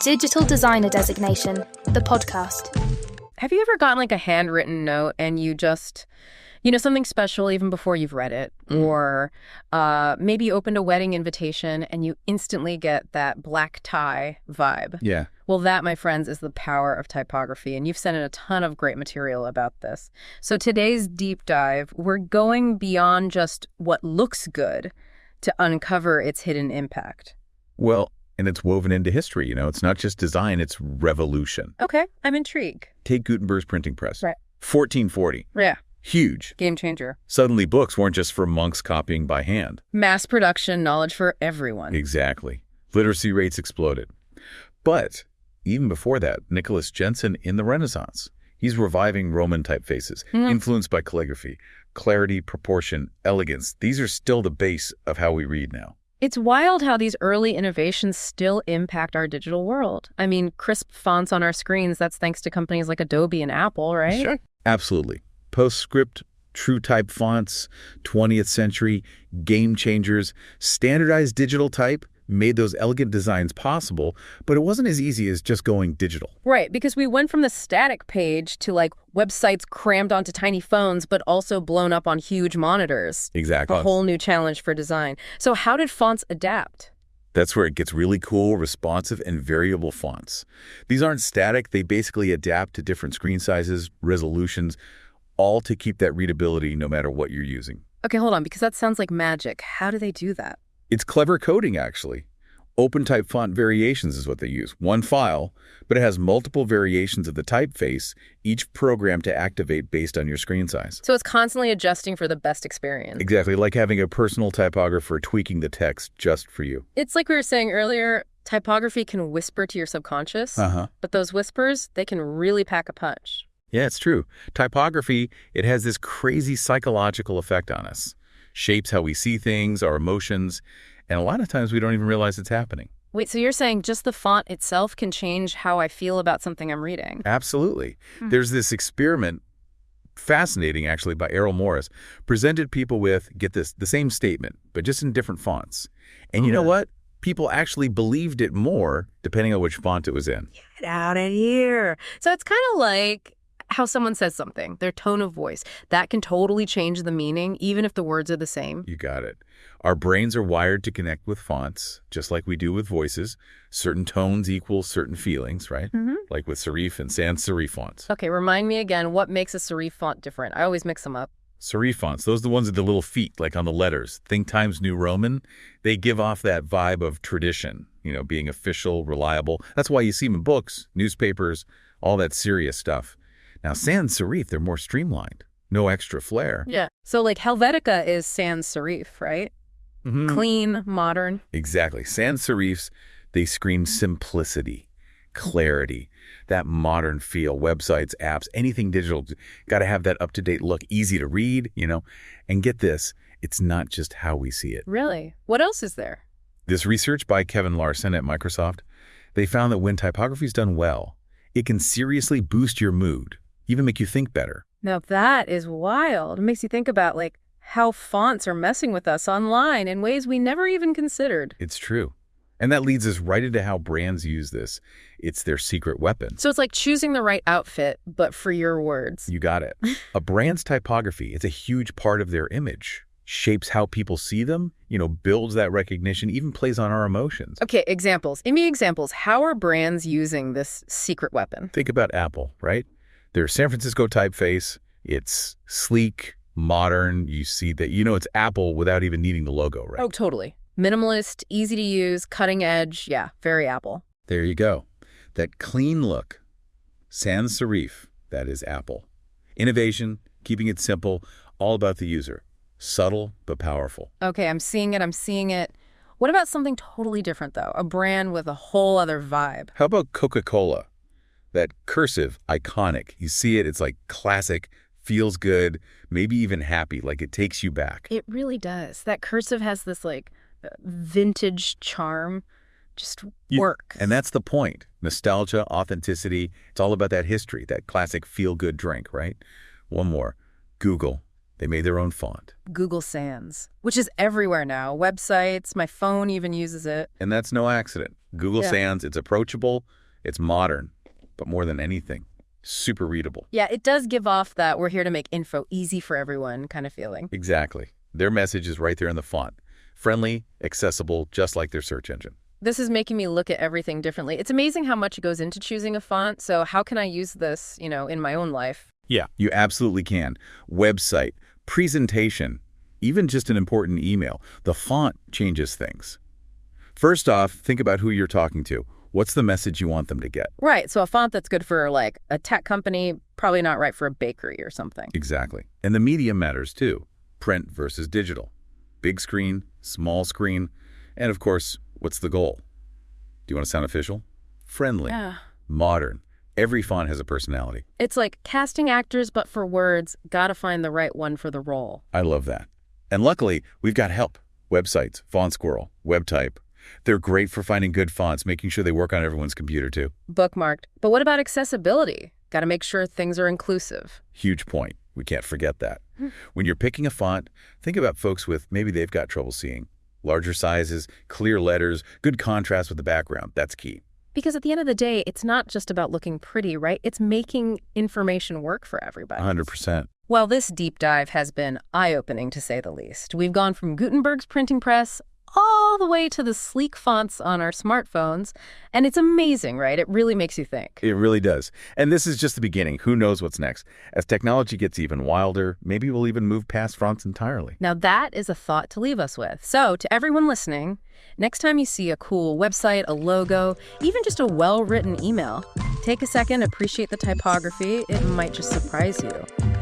Digital Designer Designation, the podcast. Have you ever gotten like a handwritten note and you just, something special even before you've read it? Or maybe you opened a wedding invitation and you instantly get that black tie vibe. Yeah. Well, that, my friends, is the power of typography. And you've sent in a ton of great material about this. So today's deep dive, we're going beyond just what looks good to uncover its hidden impact. Well, and it's woven into history, It's not just design, it's revolution. Okay, I'm intrigued. Take Gutenberg's printing press. Right. 1440. Yeah. Huge. Game changer. Suddenly books weren't just for monks copying by hand. Mass production, knowledge for everyone. Exactly. Literacy rates exploded. But even before that, Nicholas Jensen in the Renaissance, he's reviving Roman typefaces, influenced by calligraphy. Clarity, proportion, elegance, these are still the base of how we read now. It's wild how these early innovations still impact our digital world. I mean, crisp fonts on our screens, that's thanks to companies like Adobe and Apple, right? Sure. Absolutely. PostScript, True Type fonts, 20th century, game changers, standardized digital type made those elegant designs possible, but it wasn't as easy as just going digital. Right, because we went from the static page to like websites crammed onto tiny phones, but also blown up on huge monitors. Exactly. A whole new challenge for design. So how did fonts adapt? That's where it gets really cool, responsive, and variable fonts. These aren't static. They basically adapt to different screen sizes, resolutions, all to keep that readability no matter what you're using. Okay, hold on, because that sounds like magic. How do they do that? It's clever coding, actually. OpenType font variations is what they use. One file, but it has multiple variations of the typeface, each program to activate based on your screen size. So it's constantly adjusting for the best experience. Exactly, like having a personal typographer tweaking the text just for you. It's like we were saying earlier, typography can whisper to your subconscious, but those whispers, they can really pack a punch. Yeah, it's true. Typography, it has this crazy psychological effect on us. Shapes how we see things, our emotions, and a lot of times we don't even realize it's happening. Wait, so you're saying just the font itself can change how I feel about something I'm reading? Absolutely. There's this experiment, fascinating actually, by Errol Morris, presented people with, get this, the same statement, but just in different fonts. And you know what? People actually believed it more depending on which font it was in. Get out of here. So it's kind of like how someone says something, their tone of voice. That can totally change the meaning, even if the words are the same. You got it. Our brains are wired to connect with fonts, just like we do with voices. Certain tones equal certain feelings, right? Like with serif and sans serif fonts. Okay, remind me again, what makes a serif font different? I always mix them up. Serif fonts, those are the ones with the little feet, like on the letters. Think Times New Roman. They give off that vibe of tradition, being official, reliable. That's why you see them in books, newspapers, all that serious stuff. Now, sans serif, they're more streamlined. No extra flair. Yeah. So like Helvetica is sans serif, right? Clean, modern. Exactly. Sans serifs, they scream simplicity, clarity, that modern feel. Websites, apps, anything digital, got to have that up-to-date look, easy to read, And get this, it's not just how we see it. Really? What else is there? This research by Kevin Larson at Microsoft, they found that when typography is done well, it can seriously boost your mood, even make you think better. Now that is wild. It makes you think about like how fonts are messing with us online in ways we never even considered. It's true. And that leads us right into how brands use this. It's their secret weapon. So it's like choosing the right outfit, but for your words. You got it. A brand's typography, it's a huge part of their image. Shapes how people see them, builds that recognition, even plays on our emotions. Okay, examples. Give me examples. How are brands using this secret weapon? Think about Apple, right? Their San Francisco typeface, it's sleek, modern. You see that, it's Apple without even needing the logo, right? Oh, totally. Minimalist, easy to use, cutting edge. Yeah, very Apple. There you go. That clean look. Sans serif, that is Apple. Innovation, keeping it simple, all about the user. Subtle, but powerful. Okay, I'm seeing it. What about something totally different, though? A brand with a whole other vibe. How about Coca-Cola? That cursive, iconic. You see it, it's like classic, feels good, maybe even happy, like it takes you back. It really does. That cursive has this like vintage charm, just works. And that's the point. Nostalgia, authenticity, it's all about that history, that classic feel-good drink, right? One more, Google. They made their own font. Google Sans, which is everywhere now. Websites, my phone even uses it. And that's no accident. Google Yeah. Sans, it's approachable, it's modern, but more than anything, super readable. Yeah, it does give off that we're here to make info easy for everyone kind of feeling. Exactly. Their message is right there in the font. Friendly, accessible, just like their search engine. This is making me look at everything differently. It's amazing how much goes into choosing a font. So how can I use this, in my own life? Yeah, you absolutely can. Website, presentation, even just an important email. The font changes things. First off, think about who you're talking to. What's the message you want them to get? Right. So a font that's good for like a tech company, probably not right for a bakery or something. Exactly. And the medium matters too. Print versus digital. Big screen, small screen, and of course, what's the goal? Do you want to sound official? Friendly, Yeah. modern. Every font has a personality. It's like casting actors, but for words, gotta find the right one for the role. I love that. And luckily, we've got help. Websites, Font Squirrel, WebType. They're great for finding good fonts, making sure they work on everyone's computer too. Bookmarked. But what about accessibility? Gotta make sure things are inclusive. Huge point. We can't forget that. When you're picking a font, think about folks with maybe they've got trouble seeing. Larger sizes, clear letters, good contrast with the background. That's key. Because at the end of the day, it's not just about looking pretty, right? It's making information work for everybody. 100%. Well, this deep dive has been eye-opening, to say the least. We've gone from Gutenberg's printing press all the way to the sleek fonts on our smartphones. And it's amazing, right? It really makes you think. It really does. And this is just the beginning. Who knows what's next? As technology gets even wilder, maybe we'll even move past fonts entirely. Now, that is a thought to leave us with. So, to everyone listening, next time you see a cool website, a logo, even just a well-written email, take a second, appreciate the typography. It might just surprise you.